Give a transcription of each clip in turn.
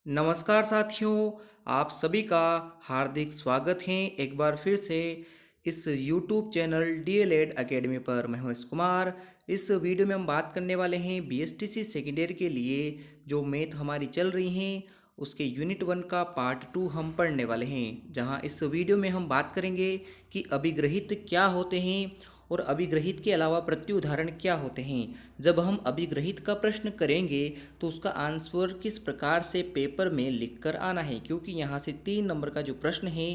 नमस्कार साथियों, आप सभी का हार्दिक स्वागत है एक बार फिर से इस YouTube चैनल डीएलएड एकेडमी पर। मैं हूं कुमार। इस वीडियो में हम बात करने वाले हैं बीएसटीसी सेकेंड ईयर के लिए जो मैथ हमारी चल रही हैं उसके यूनिट 1 का पार्ट 2 हम पढ़ने वाले हैं, जहां इस वीडियो में हम बात करेंगे कि अभिग्रहित क्या होते हैं और अभिग्रहित के अलावा प्रत्युदाहरण क्या होते हैं। जब हम अभिग्रहित का प्रश्न करेंगे तो उसका आंसर किस प्रकार से पेपर में लिखकर आना है, क्योंकि यहाँ से 3 नंबर का जो प्रश्न है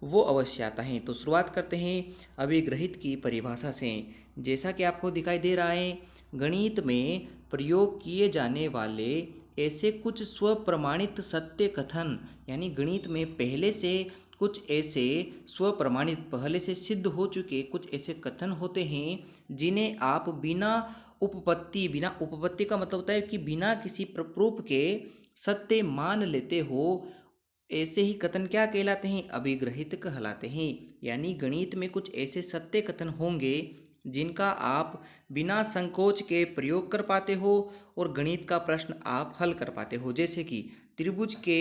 वो अवश्य आता है। तो शुरुआत करते हैं अभिग्रहित की परिभाषा से। जैसा कि आपको दिखाई दे रहा है, गणित में प्रयोग किए जाने वाले ऐसे कुछ स्वप्रमाणित सत्य कथन, यानी गणित में पहले से कुछ ऐसे स्वप्रमाणित पहले से सिद्ध हो चुके कुछ ऐसे कथन होते हैं जिन्हें आप बिना उपपत्ति का मतलब होता है कि बिना किसी प्रूफ के सत्य मान लेते हो। ऐसे ही कथन क्या कहलाते हैं? अभिग्रहित कहलाते हैं। यानी गणित में कुछ ऐसे सत्य कथन होंगे जिनका आप बिना संकोच के प्रयोग कर पाते हो और गणित का प्रश्न आप हल कर पाते हो। जैसे कि त्रिभुज के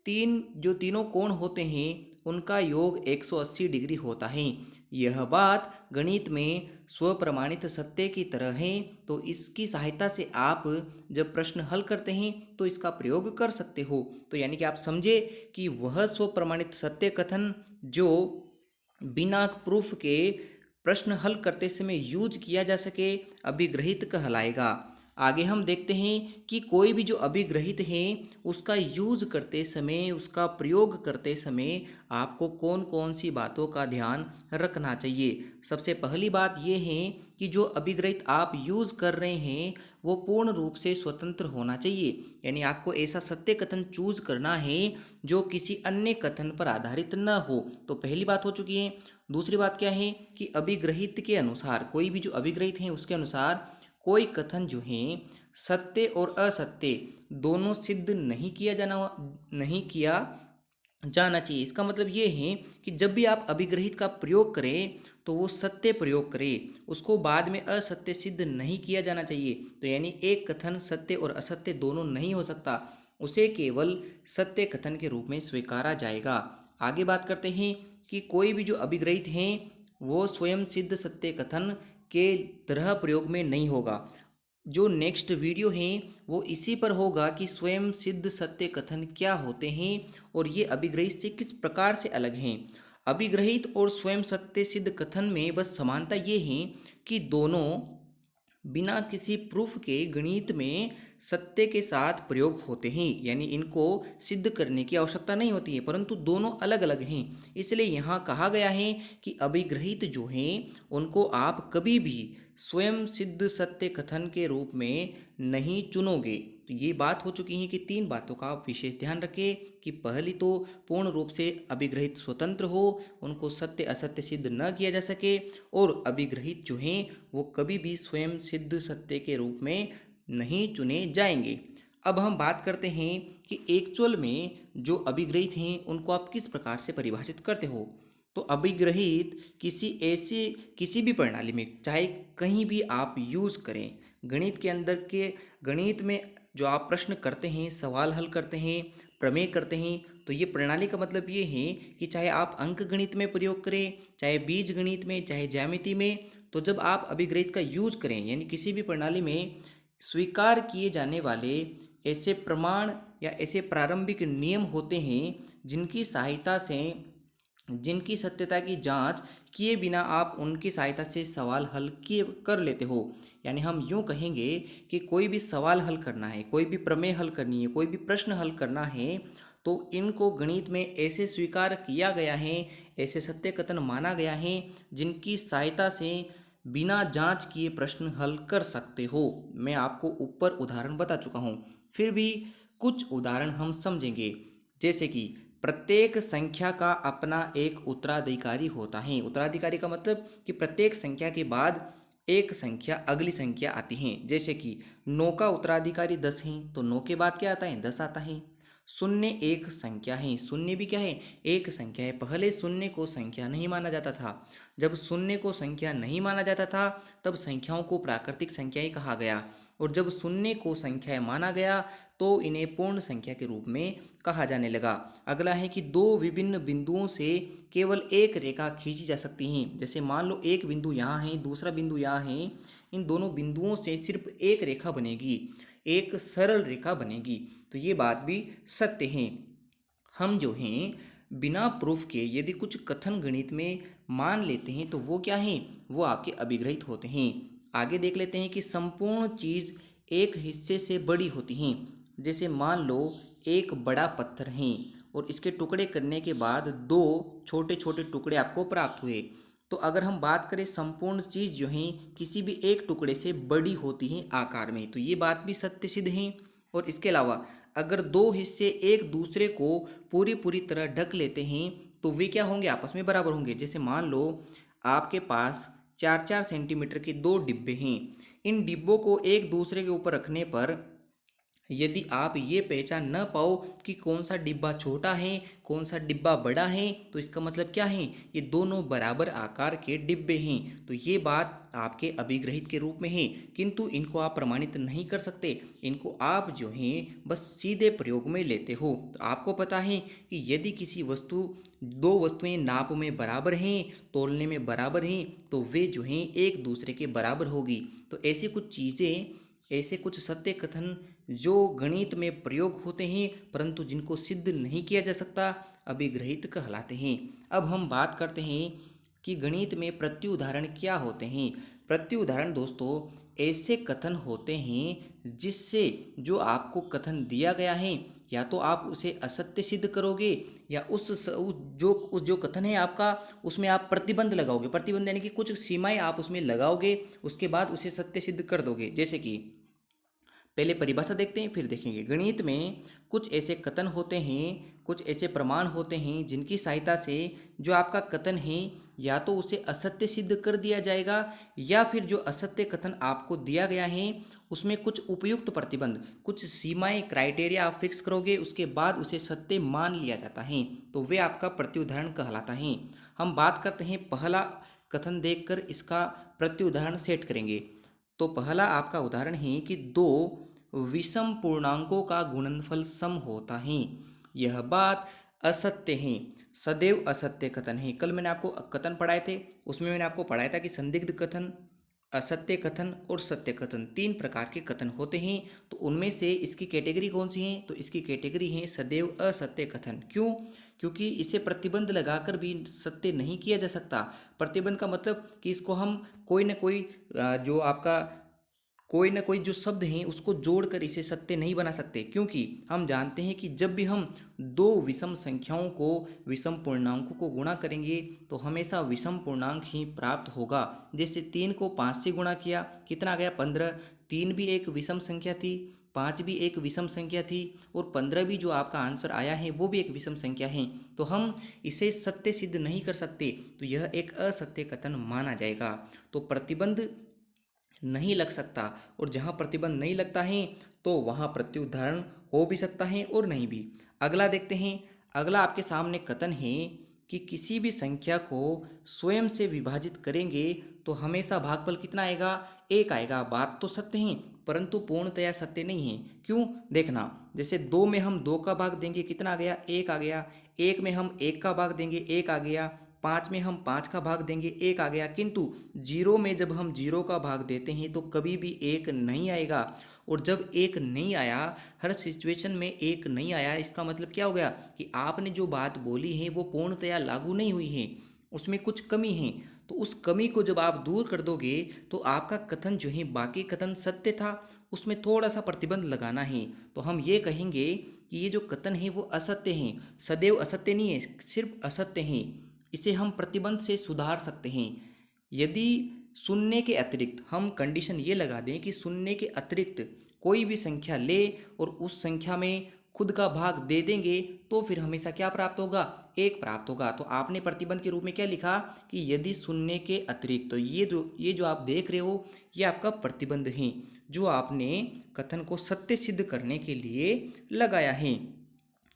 तीनों कोण होते हैं उनका योग 180 डिग्री होता है। यह बात गणित में स्वप्रमाणित सत्य की तरह है, तो इसकी सहायता से आप जब प्रश्न हल करते हैं तो इसका प्रयोग कर सकते हो। तो यानी कि आप समझे कि वह स्वप्रमाणित सत्य कथन जो बिना प्रूफ के प्रश्न हल करते समय यूज किया जा सके अभिग्रहित कहलाएगा। आगे हम देखते हैं कि कोई भी जो अभिग्रहित है उसका यूज करते समय, उसका प्रयोग करते समय आपको कौन कौन सी बातों का ध्यान रखना चाहिए। सबसे पहली बात यह है कि जो अभिग्रहित आप यूज कर रहे हैं वो पूर्ण रूप से स्वतंत्र होना चाहिए। यानी आपको ऐसा सत्य कथन चूज करना है जो किसी अन्य कथन पर आधारित न हो। तो पहली बात हो चुकी है। दूसरी बात क्या है कि अभिग्रहित के अनुसार, कोई भी जो अभिग्रहित है उसके अनुसार कोई कथन जो है सत्य और असत्य दोनों सिद्ध नहीं किया जाना चाहिए। इसका मतलब ये है कि जब भी आप अभिग्रहित का प्रयोग करें तो वो सत्य प्रयोग करें, उसको बाद में असत्य सिद्ध नहीं किया जाना चाहिए। तो यानी एक कथन सत्य और असत्य दोनों नहीं हो सकता, उसे केवल सत्य कथन के रूप में स्वीकारा जाएगा। आगे बात करते हैं कि कोई भी जो अभिग्रहित हैं वो स्वयं सिद्ध सत्य कथन के तरह प्रयोग में नहीं होगा। जो नेक्स्ट वीडियो है वो इसी पर होगा कि स्वयं सिद्ध सत्य कथन क्या होते हैं और ये अभिग्रहित से किस प्रकार से अलग हैं। अभिग्रहित और स्वयं सत्य सिद्ध कथन में बस समानता ये है कि दोनों बिना किसी प्रूफ के गणित में सत्य के साथ प्रयोग होते हैं, यानी इनको सिद्ध करने की आवश्यकता नहीं होती है, परंतु दोनों अलग अलग हैं। इसलिए यहाँ कहा गया है कि अभिग्रहित जो हैं उनको आप कभी भी स्वयं सिद्ध सत्य कथन के रूप में नहीं चुनोगे। तो ये बात हो चुकी है कि 3 बातों का आप विशेष ध्यान रखें कि पहली तो पूर्ण रूप से अभिग्रहित स्वतंत्र हो, उनको सत्य असत्य सिद्ध न किया जा सके, और अभिग्रहित जो हैं वो कभी भी स्वयं सिद्ध सत्य के रूप में नहीं चुने जाएंगे। अब हम बात करते हैं कि एक्चुअल में जो अभिग्रहित हैं उनको आप किस प्रकार से परिभाषित करते हो। तो अभिग्रहित किसी भी प्रणाली में चाहे कहीं भी आप यूज़ करें, गणित के अंदर के गणित में जो आप प्रश्न करते हैं, सवाल हल करते हैं, प्रमेय करते हैं, तो ये प्रणाली का मतलब ये है कि चाहे आप अंक गणित में प्रयोग करें, चाहे बीज गणित में, चाहे ज्यामिति में, तो जब आप अभिग्रहित का यूज करें यानी किसी भी प्रणाली में स्वीकार किए जाने वाले ऐसे प्रमाण या ऐसे प्रारंभिक नियम होते हैं जिनकी सहायता से, जिनकी सत्यता की जांच किए बिना आप उनकी सहायता से सवाल हल किए कर लेते हो। यानी हम यूँ कहेंगे कि कोई भी सवाल हल करना है, कोई भी प्रमेय हल करनी है, कोई भी प्रश्न हल करना है, तो इनको गणित में ऐसे स्वीकार किया गया है, ऐसे सत्य कथन माना गया है जिनकी सहायता से बिना जांच किए प्रश्न हल कर सकते हो। मैं आपको ऊपर उदाहरण बता चुका हूँ, फिर भी कुछ उदाहरण हम समझेंगे। जैसे कि प्रत्येक संख्या का अपना एक उत्तराधिकारी होता है। उत्तराधिकारी का मतलब कि प्रत्येक संख्या के बाद एक संख्या अगली संख्या आती है। जैसे कि 9 का उत्तराधिकारी 10 है, तो 9 के बाद क्या आता है? 10 आता है। शून्य एक संख्या है। शून्य भी क्या है? एक संख्या है। पहले शून्य को संख्या नहीं माना जाता था। जब शून्य को संख्या नहीं माना जाता था तब संख्याओं को प्राकृतिक संख्याएं कहा गया, और जब शून्य को संख्या माना गया तो इन्हें पूर्ण संख्या के रूप में कहा जाने लगा। अगला है कि दो विभिन्न बिंदुओं से केवल एक रेखा खींची जा सकती है। जैसे मान लो एक बिंदु यहाँ है, दूसरा बिंदु यहाँ है, इन दोनों बिंदुओं से सिर्फ एक रेखा बनेगी, एक सरल रेखा बनेगी। तो ये बात भी सत्य है। हम जो हैं बिना प्रूफ के यदि कुछ कथन गणित में मान लेते हैं तो वो क्या है? वो आपके अभिग्रहित होते हैं। आगे देख लेते हैं कि संपूर्ण चीज़ एक हिस्से से बड़ी होती हैं। जैसे मान लो एक बड़ा पत्थर है और इसके टुकड़े करने के बाद दो छोटे छोटे टुकड़े आपको प्राप्त हुए। तो अगर हम बात करें संपूर्ण चीज़ जो है किसी भी एक टुकड़े से बड़ी होती है आकार में, तो ये बात भी सत्य सिद्ध है। और इसके अलावा अगर दो हिस्से एक दूसरे को पूरी पूरी तरह ढक लेते हैं तो वे क्या होंगे? आपस में बराबर होंगे। जैसे मान लो आपके पास 4-4 सेंटीमीटर के दो डिब्बे हैं। इन डिब्बों को एक दूसरे के ऊपर रखने पर यदि आप ये पहचान न पाओ कि कौन सा डिब्बा छोटा है कौन सा डिब्बा बड़ा है, तो इसका मतलब क्या है? ये दोनों बराबर आकार के डिब्बे हैं। तो ये बात आपके अभिग्रहित के रूप में है, किंतु इनको आप प्रमाणित नहीं कर सकते। इनको आप जो हैं बस सीधे प्रयोग में लेते हो। तो आपको पता है कि यदि किसी वस्तु दो वस्तुएं नाप में बराबर हैं, तोलने में बराबर हैं, तो वे जो हैं एक दूसरे के बराबर होगी। तो ऐसी कुछ चीज़ें, ऐसे कुछ सत्य कथन जो गणित में प्रयोग होते हैं परंतु जिनको सिद्ध नहीं किया जा सकता, अभिग्रहित कहलाते हैं। अब हम बात करते हैं कि गणित में प्रत्युदाहरण क्या होते हैं। प्रत्युदाहरण दोस्तों ऐसे कथन होते हैं जिससे जो आपको कथन दिया गया है या तो आप उसे असत्य सिद्ध करोगे या उस जो कथन है आपका उसमें आप प्रतिबंध लगाओगे। प्रतिबंध यानी कि कुछ सीमाएं आप उसमें लगाओगे, उसके बाद उसे सत्य सिद्ध कर दोगे। जैसे कि पहले परिभाषा देखते हैं फिर देखेंगे। गणित में कुछ ऐसे कथन होते हैं, कुछ ऐसे प्रमाण होते हैं जिनकी सहायता से जो आपका कथन है या तो उसे असत्य सिद्ध कर दिया जाएगा या फिर जो असत्य कथन आपको दिया गया है उसमें कुछ उपयुक्त प्रतिबंध, कुछ सीमाएं, क्राइटेरिया आप फिक्स करोगे, उसके बाद उसे सत्य मान लिया जाता है। तो वे आपका प्रत्युदाहरण कहलाता है। हम बात करते हैं पहला कथन देखकर इसका प्रत्युदाहरण सेट करेंगे। तो पहला आपका उदाहरण है कि दो विषम पूर्णांकों का गुणनफल सम होता है। यह बात असत्य है, सदैव असत्य कथन है। कल मैंने आपको कथन पढ़ाए थे, उसमें मैंने आपको पढ़ाया था कि संदिग्ध कथन, असत्य कथन और सत्य कथन तीन प्रकार के कथन होते हैं। तो उनमें से इसकी कैटेगरी कौन सी है? तो इसकी कैटेगरी है सदैव असत्य कथन। क्यों? क्योंकि इसे प्रतिबंध लगाकर भी सत्य नहीं किया जा सकता। प्रतिबंध का मतलब कि इसको हम कोई ना कोई जो आपका कोई ना कोई जो शब्द हैं उसको जोड़कर इसे सत्य नहीं बना सकते, क्योंकि हम जानते हैं कि जब भी हम दो विषम संख्याओं को, विषम पूर्णांकों को गुणा करेंगे तो हमेशा विषम पूर्णांक ही प्राप्त होगा। जैसे 3 को 5 से गुणा किया, कितना आ गया? 15। 3 भी एक विषम संख्या थी, 5 भी एक विषम संख्या थी और 15 भी जो आपका आंसर आया है वो भी एक विषम संख्या है। तो हम इसे सत्य सिद्ध नहीं कर सकते, तो यह एक असत्य कथन माना जाएगा। तो प्रतिबंध नहीं लग सकता, और जहाँ प्रतिबंध नहीं लगता है तो वहाँ प्रत्युदाहरण हो भी सकता है और नहीं भी। अगला देखते हैं। अगला आपके सामने कथन है कि किसी भी संख्या को स्वयं से विभाजित करेंगे तो हमेशा भागफल कितना आएगा? 1 आएगा। बात तो सत्य है परंतु पूर्णतया सत्य नहीं है। क्यों? देखना, जैसे 2 में हम 2 का भाग देंगे, कितना आ गया? 1 आ गया। 1 में हम 1 का भाग देंगे, 1 आ गया। 5 में हम 5 का भाग देंगे, 1 आ गया। किंतु 0 में जब हम 0 का भाग देते हैं तो कभी भी 1 नहीं आएगा। और जब 1 नहीं आया, हर सिचुएशन में 1 नहीं आया, इसका मतलब क्या हो गया? कि आपने जो बात बोली है वो पूर्णतया लागू नहीं हुई है, उसमें कुछ कमी है। तो उस कमी को जब आप दूर कर दोगे तो आपका कथन जो है, बाकी कथन सत्य था, उसमें थोड़ा सा प्रतिबंध लगाना है। तो हम ये कहेंगे कि ये जो कथन है वो असत्य है, सदैव असत्य नहीं है, सिर्फ असत्य है। इसे हम प्रतिबंध से सुधार सकते हैं। यदि शून्य के अतिरिक्त हम कंडीशन ये लगा दें कि शून्य के अतिरिक्त कोई भी संख्या ले और उस संख्या में खुद का भाग दे देंगे तो फिर हमेशा क्या प्राप्त होगा? 1 प्राप्त होगा। तो आपने प्रतिबंध के रूप में क्या लिखा कि यदि शून्य के अतिरिक्त, तो ये जो आप देख रहे हो ये आपका प्रतिबंध है जो आपने कथन को सत्य सिद्ध करने के लिए लगाया है।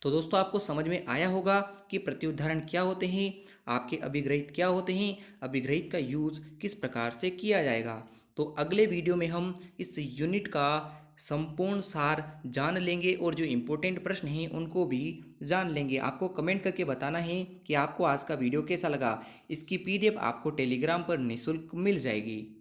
तो दोस्तों आपको समझ में आया होगा कि प्रत्युदाहरण क्या होते हैं, आपके अभिग्रहित क्या होते हैं, अभिग्रहित का यूज़ किस प्रकार से किया जाएगा। तो अगले वीडियो में हम इस यूनिट का संपूर्ण सार जान लेंगे और जो इम्पोर्टेंट प्रश्न हैं उनको भी जान लेंगे। आपको कमेंट करके बताना है कि आपको आज का वीडियो कैसा लगा। इसकी पीडीएफ आपको टेलीग्राम पर निःशुल्क मिल जाएगी।